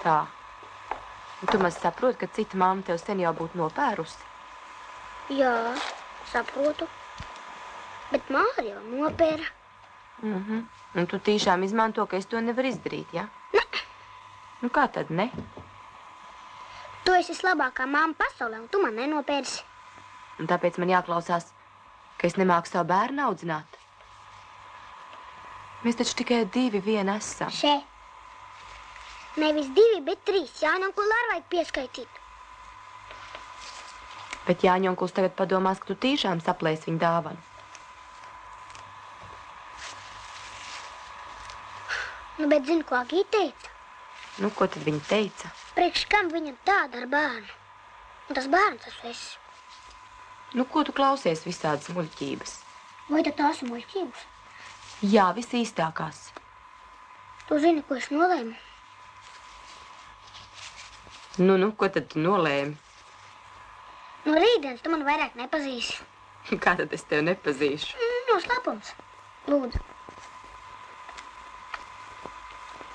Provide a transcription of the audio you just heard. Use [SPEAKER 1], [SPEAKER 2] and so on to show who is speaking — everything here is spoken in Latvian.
[SPEAKER 1] Tā. Un tu maz saproti, ka cita mamma tev sen jau būtu nopērusi?
[SPEAKER 2] Jā, saprotu. Bet Māra jau nopēra.
[SPEAKER 1] Un tu tiešām izmanto, ka es to nevaru izdarīt, ja?
[SPEAKER 2] Ne.
[SPEAKER 1] Nu kā tad ne?
[SPEAKER 2] Tu esi labākā mamma pasaulē, un tu man nenopērsi.
[SPEAKER 1] Un tāpēc man jāklausās, ka es nemāku savu bērnu audzināt. Mēs taču tikai 2 vien esam.
[SPEAKER 2] Še. Nevis 2, bet 3. Jāņonkuls arī vajag pieskaitīt.
[SPEAKER 1] Bet Jāņonkuls tagad padomās, ka tu tiešām saplēsi viņu dāvanu.
[SPEAKER 2] Nu, bet zini, ko Agīte teica?
[SPEAKER 1] Nu, ko tad viņa teica?
[SPEAKER 2] Priekš kam viņam tāda ar bērnu? Un tas bērns tas esi.
[SPEAKER 1] Nu, ko tu klausies visādas muļķības?
[SPEAKER 2] Vai tad tās ir muļķības?
[SPEAKER 1] Jā, visīstākās.
[SPEAKER 2] Tu zini, ko es nolēmu?
[SPEAKER 1] Nu, ko tad tu nolēmi?
[SPEAKER 2] No rītdienas tu man vairāk nepazīsi.
[SPEAKER 1] Kā tad es tevi nepazīšu?
[SPEAKER 2] No slapums. Lūdzu.